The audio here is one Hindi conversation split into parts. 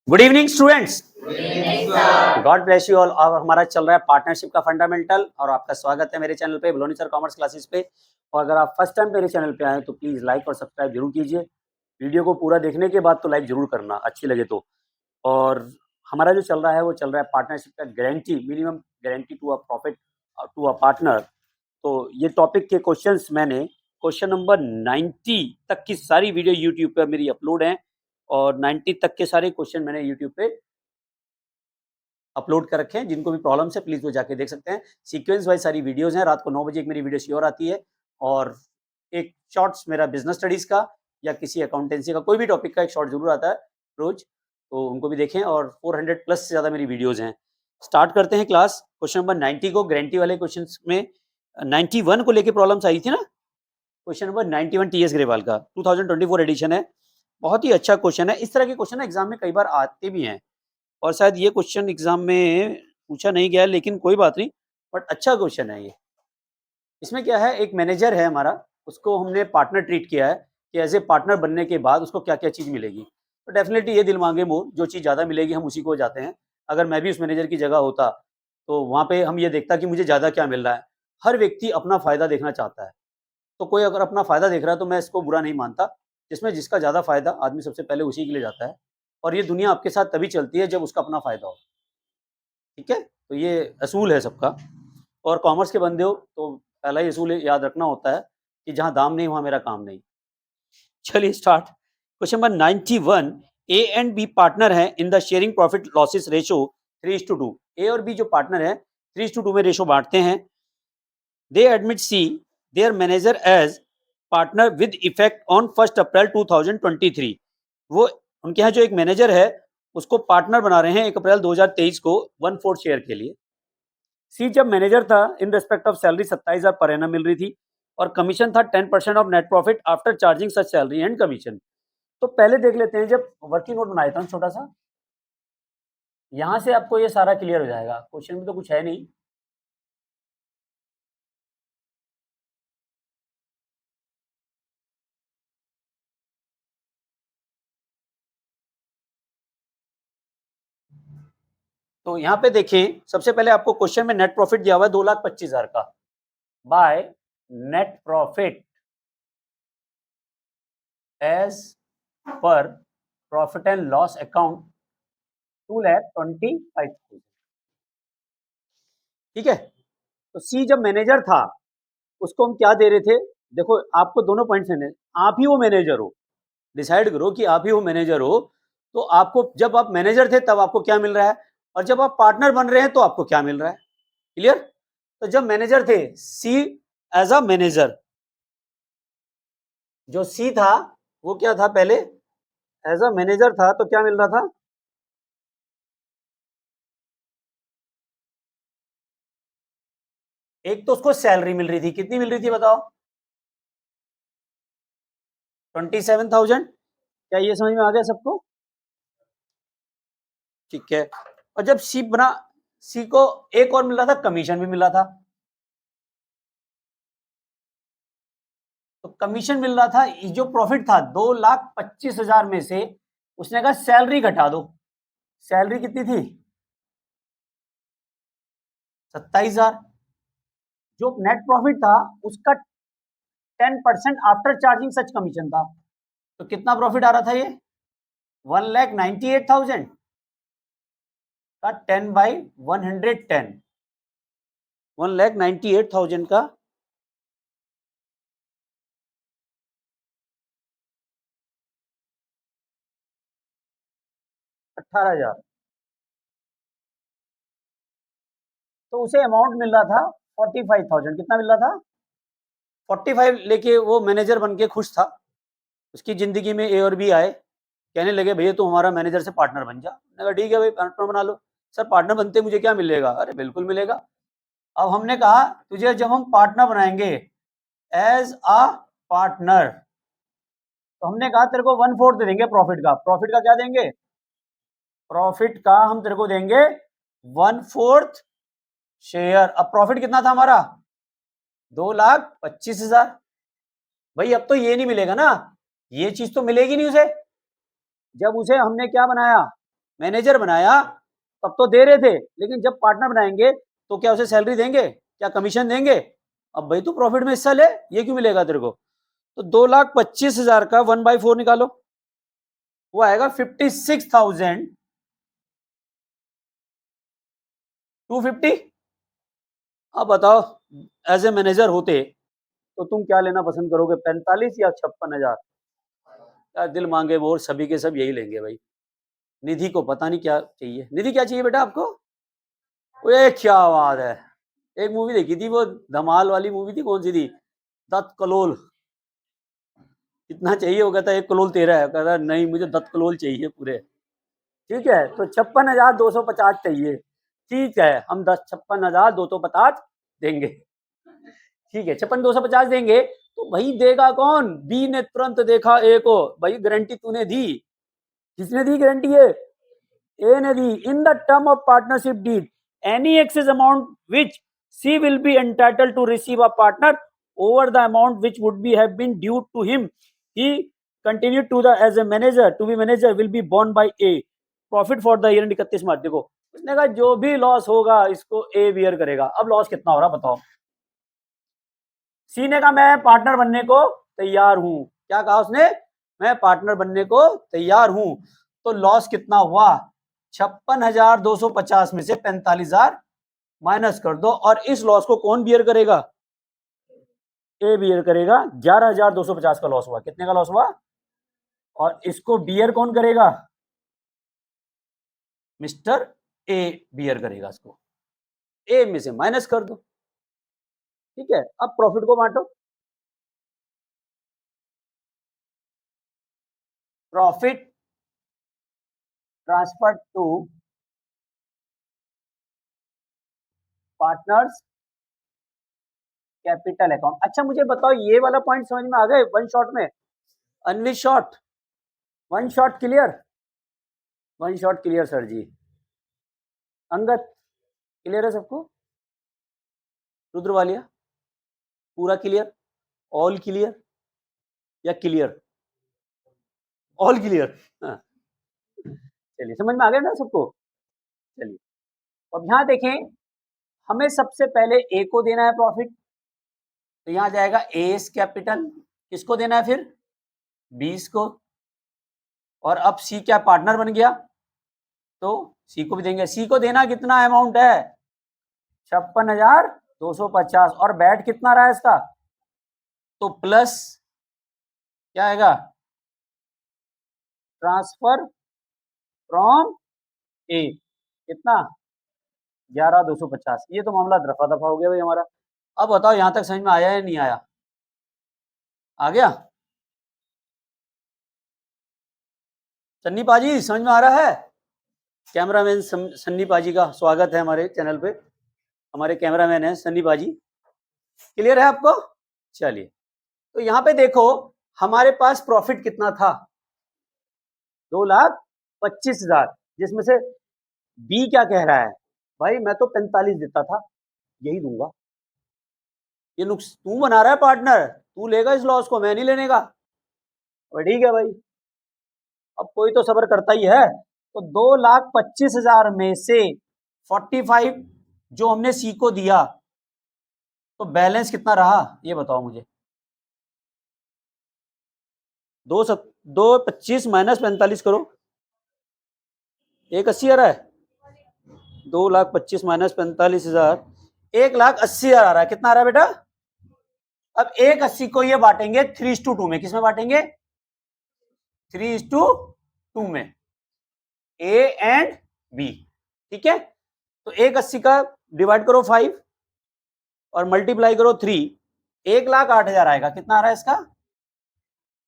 Good evening students. God bless you all. और हमारा चल रहा है पार्टनरशिप का फंडामेंटल और आपका स्वागत है मेरे चैनल पे बलोनी सर कॉमर्स क्लासेस पे। और अगर आप फर्स्ट टाइम मेरे चैनल पे आए तो प्लीज़ लाइक और सब्सक्राइब जरूर कीजिए। वीडियो को पूरा देखने के बाद तो लाइक जरूर करना अच्छी लगे तो। और हमारा जो चल रहा है वो चल रहा है पार्टनरशिप का guarantee, minimum guarantee to a profit to a partner. तो ये टॉपिक के क्वेश्चंस मैंने क्वेश्चन नंबर 90 तक की सारी वीडियो यूट्यूब पे मेरी अपलोड हैं और 90 तक के सारे क्वेश्चन मैंने यूट्यूब पे अपलोड कर रखे हैं। जिनको भी प्रॉब्लम्स है प्लीज़ वो जाके देख सकते हैं। सीक्वेंस वाइज सारी वीडियोज़ हैं। रात को 9 बजे एक मेरी वीडियो श्योर आती है और एक शॉर्ट्स मेरा बिज़नेस स्टडीज़ का या किसी अकाउंटेंसी का कोई भी टॉपिक का एक शॉर्ट ज़रूर आता है रोज़, तो उनको भी देखें। और 400 प्लस से ज़्यादा मेरी वीडियोज़ हैं। स्टार्ट करते हैं क्लास। क्वेश्चन नंबर 90 को गारंटी वाले क्वेश्चंस में 91 को लेके प्रॉब्लम्स आई थी ना? क्वेश्चन नंबर 91 टीएस ग्रेवाल का 2024 एडिशन है। बहुत ही अच्छा क्वेश्चन है। इस तरह के क्वेश्चन ना एग्ज़ाम में कई बार आते भी हैं और शायद ये क्वेश्चन एग्जाम में पूछा नहीं गया है, लेकिन कोई बात नहीं, बट अच्छा क्वेश्चन है ये। इसमें क्या है, एक मैनेजर है हमारा, उसको हमने पार्टनर ट्रीट किया है कि एज ए पार्टनर बनने के बाद उसको क्या क्या चीज़ मिलेगी। तो डेफिनेटली ये दिल मांगे मोर, जो चीज़ ज़्यादा मिलेगी हम उसी को जाते हैं। अगर मैं भी उस मैनेजर की जगह होता तो वहाँ पे हम ये देखता कि मुझे ज़्यादा क्या मिल रहा है। हर व्यक्ति अपना फ़ायदा देखना चाहता है, तो कोई अगर अपना फ़ायदा देख रहा है तो मैं इसको बुरा नहीं मानता। जिसमें जिसका ज़्यादा फ़ायदा, आदमी सबसे पहले उसी के लिए जाता है। और ये दुनिया आपके साथ तभी चलती है जब उसका अपना फ़ायदा हो। ठीक है? तो ये असूल है सबका। और कॉमर्स के बंदे हो तो पहला ही असूल याद रखना होता है कि जहाँ दाम नहीं वहाँ मेरा काम नहीं। चलिए start. Question number 91। A and B partner हैं in the sharing profit losses ratio 3:2। A और बी जो पार्टनर है 3:2 में रेशो बांटते हैं। They admit C their manager as partner with effect on 1 April 2023। वो उनके यहाँ जो एक मैनेजर है उसको पार्टनर बना रहे हैं 1 अप्रैल 2023 को 1/4 शेयर के लिए। सी जब मैनेजर था in respect of salary 27,000 per annum मिल रही थी और कमीशन था 10% of net profit after charging such salary and commission. तो पहले देख लेते हैं, जब वर्किंग नोट बनाया था छोटा सा, यहां से आपको ये सारा क्लियर हो जाएगा। क्वेश्चन में तो कुछ है नहीं। तो यहाँ पे देखिए, सबसे पहले आपको क्वेश्चन में नेट प्रॉफिट दिया हुआ है 2,25,000 का by net profit as per profit and loss account 2,25,000। ठीक है? तो सी जब मैनेजर था उसको हम क्या दे रहे थे? देखो, आपको दोनों पॉइंट्स हैं। आप ही वो मैनेजर हो, डिसाइड करो कि आप ही वो मैनेजर हो। तो आपको, जब आप मैनेजर थे तब आपको क्या मिल रहा है और जब आप पार्टनर बन रहे हैं तो आपको क्या मिल रहा है। क्लियर? तो जब मैनेजर थे, सी एज अ मैनेजर, जो सी था वो क्या था, पहले एज अ मैनेजर था तो क्या मिल रहा था? एक तो उसको सैलरी मिल रही थी, कितनी मिल रही थी बताओ? 27,000। क्या ये समझ में आ गया सबको? ठीक है। और जब सी बना, सी को एक और मिल रहा था, कमीशन भी मिल रहा था। तो कमीशन मिल रहा था, जो प्रॉफिट था 2,25,000 में से उसने कहा सैलरी घटा दो। सैलरी कितनी थी? 27,000। जो नेट प्रॉफिट था उसका 10% आफ्टर चार्जिंग सच कमीशन था। तो कितना प्रॉफिट आ रहा था ये? 1,98,000 का 10/110, 1,98,000 का 18,000। तो उसे अमाउंट मिल रहा था 45,000। कितना मिल रहा था? 45 लेके वो मैनेजर बन के खुश था। उसकी जिंदगी में ए और बी आए, कहने लगे भैया तू हमारा मैनेजर से पार्टनर बन जा। मैंने कहा ठीक है भाई, पार्टनर बना लो। सर पार्टनर बनते मुझे क्या मिलेगा? अरे बिल्कुल मिलेगा। अब हमने कहा तुझे जब हम पार्टनर बनाएंगे एज अ पार्टनर, तो हमने कहा तेरे को 1/4 दे देंगे प्रॉफिट का। प्रॉफिट का क्या देंगे? प्रॉफिट का हम तेरे को देंगे 1/4 शेयर। अब प्रॉफिट कितना था हमारा? 2,25,000। भाई अब तो ये नहीं मिलेगा ना, ये चीज तो मिलेगी नहीं उसे। जब उसे हमने क्या बनाया, मैनेजर बनाया तब तो दे रहे थे, लेकिन जब पार्टनर बनाएंगे तो क्या उसे सैलरी देंगे, क्या कमीशन देंगे? अब भाई तू प्रॉफिट में हिस्सा ले, ये क्यों मिलेगा तेरे को? तो 2,25,000 का 1/4 निकालो, वो आएगा 56,250। अब बताओ, एज ए मैनेजर होते तो तुम क्या लेना पसंद करोगे, 45 या 56,000? यार दिल मांगे मोर, सभी के सब यही लेंगे भाई। निधि को पता नहीं क्या चाहिए। निधि क्या चाहिए बेटा आपको? ओए क्या बात है, एक मूवी देखी थी वो, धमाल वाली मूवी थी, कौन सी थी, दत्त कलोल। कितना चाहिए? वो कहता है 1 कलोल तेरा है, कहता है नहीं मुझे दत्त कलोल चाहिए पूरे। ठीक है, तो 56,250 चाहिए। ठीक है, हम 56,250 देंगे। ठीक है, 56,250 देंगे। तो भाई देगा कौन? बी ने तुरंत देखा ए को, भाई गारंटी तूने दी। किसने दी गारंटी है? ए ने दी। In the term of partnership deed any excess amount which she will be entitled to receive a partner over the amount which would be have been due to him, he continued to the as a manager to be manager will be borne by A, profit for the year 31 मार्च। देखो उसने कहा जो भी लॉस होगा इसको ए बियर करेगा। अब लॉस कितना हो रहा बताओ? सी ने कहा मैं पार्टनर बनने को तैयार हूं। क्या कहा उसने? मैं पार्टनर बनने को तैयार हूं। तो लॉस कितना हुआ? 56,250 में से 45,000 माइनस कर दो, और इस लॉस को कौन बियर करेगा? ए बियर करेगा। 11,250 का लॉस हुआ। कितने का लॉस हुआ? और इसको बियर कौन करेगा? मिस्टर ए बियर करेगा इसको। ए में से माइनस कर दो। ठीक है, अब प्रॉफिट को बांटो। Profit transfer to partners capital account. अच्छा मुझे बताओ, ये वाला पॉइंट समझ में आ गए वन शॉट में? अनविश shot, one shot clear, one shot clear sir ji. Angad clear है सबको? रुद्रवालिया पूरा क्लियर, ऑल क्लियर या क्लियर? All clear. हाँ, चलिए समझ में आ गया ना सबको। चलिए अब यहां देखें, हमें सबसे पहले ए को देना है प्रॉफिट, तो यहां जाएगा एस कैपिटल। किसको देना है फिर? 20 को। और अब सी क्या पार्टनर बन गया, तो सी को भी देंगे। सी को देना कितना अमाउंट है? 56,250। और बैट कितना रहा है इसका? तो प्लस क्या आएगा? ट्रांसफर फ्रॉम ए, कितना? 11,250। ये तो मामला दफा दफा हो गया भाई हमारा। अब बताओ यहां तक समझ में आया या नहीं आया? आ गया? सन्नी पाजी समझ में आ रहा है? कैमरामैन सन्नी पाजी का स्वागत है हमारे चैनल पे। हमारे कैमरामैन है सन्नी पाजी। क्लियर है आपको? चलिए, तो यहाँ पे देखो हमारे पास प्रॉफिट कितना था? 2,25,000, जिसमें से बी क्या कह रहा है? भाई मैं तो 45 देता था, यही दूंगा। ये नुक्स तू बना रहा है पार्टनर, तू लेगा इस लॉस को, मैं नहीं लेने का। ठीक है भाई, अब कोई तो सब्र करता ही है। तो 2,25,000 में से 45 जो हमने सी को दिया, तो बैलेंस कितना रहा ये बताओ मुझे। 2,25 माइनस 45 करो, 1,80 आ रहा है। 2,25,000 माइनस 45,000, 1,80,000 आ रहा है। कितना आ रहा है बेटा? अब 1,80 को ये बांटेंगे 3:2 में। किसमें बांटेंगे? 3:2 में, ए एंड बी। ठीक है, तो 1,80 का डिवाइड करो 5 और मल्टीप्लाई करो 3, 1,08,000 आएगा। कितना आ रहा है इसका?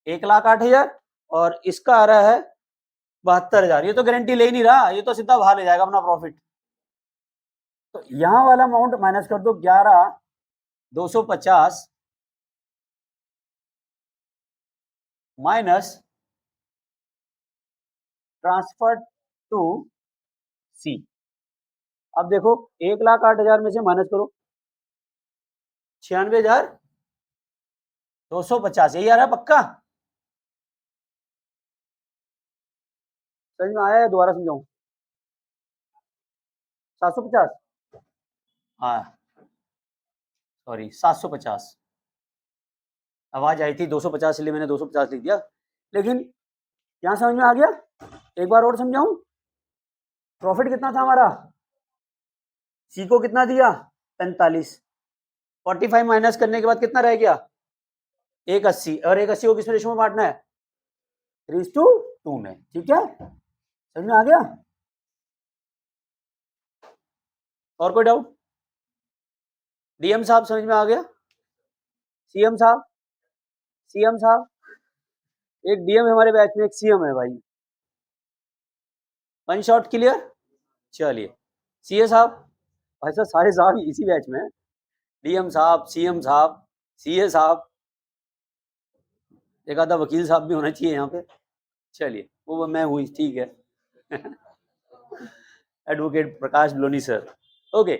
1,08,000। और इसका आ रहा है 72,000। ये तो गारंटी ले ही नहीं रहा, ये तो सीधा बाहर ले जाएगा अपना प्रॉफिट। तो यहां वाला अमाउंट माइनस कर दो, 11,250 माइनस ट्रांसफर टू सी। अब देखो 1,08,000 में से माइनस करो 96,250, यही आ रहा है पक्का? समझ में आया है? दोबारा समझाऊं? 750, हाँ सॉरी 750, आवाज आई थी 250 इसलिए मैंने 250 लिख दिया। लेकिन यहाँ समझ में आ गया? एक बार और समझाऊं? प्रॉफिट कितना था हमारा? सी को कितना दिया? 45, 45 माइनस करने के बाद कितना रह गया? 180, और 180 को किस रेशो में बांटना है? 3:2 में। ठीक है, समझ में आ गया? और कोई डाउट? डीएम साहब समझ में आ गया? सीएम साहब, सीएम साहब, एक डीएम है हमारे बैच में, एक सीएम है भाई। One shot clear? चलिए, सीए साहब, भाई साहब सारे साहब इसी बैच में हैं। डीएम साहब, सीएम साहब, सीए साहब, एक आधा वकील साहब भी होना चाहिए यहाँ पे। चलिए, वो मैं हुई, ठीक है। एडवोकेट प्रकाश ब्लोनी सर। ओके,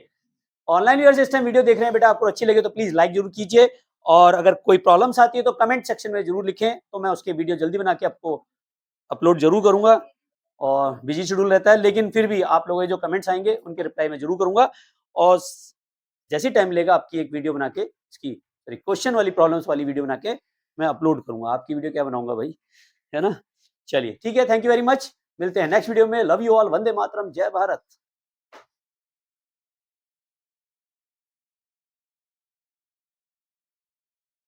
ऑनलाइन व्यूअर्स इस टाइम वीडियो देख रहे हैं बेटा, आपको अच्छी लगे तो प्लीज लाइक जरूर कीजिए, और अगर कोई प्रॉब्लम्स आती है तो कमेंट सेक्शन में जरूर लिखें, तो मैं उसके वीडियो जल्दी बना के आपको अपलोड जरूर करूंगा। और बिजी शेड्यूल रहता है, लेकिन फिर भी आप लोगों के जो कमेंट्स आएंगे उनके रिप्लाई मैं जरूर करूंगा, और जैसे टाइम लेगा आपकी एक वीडियो बना के, इसकी क्वेश्चन वाली, प्रॉब्लम्स वाली वीडियो बना के मैं अपलोड करूंगा। आपकी वीडियो क्या बनाऊंगा भाई, है ना? चलिए ठीक है, थैंक यू वेरी मच, मिलते हैं नेक्स्ट वीडियो में। Love you all, Vande Mataram, जय भारत।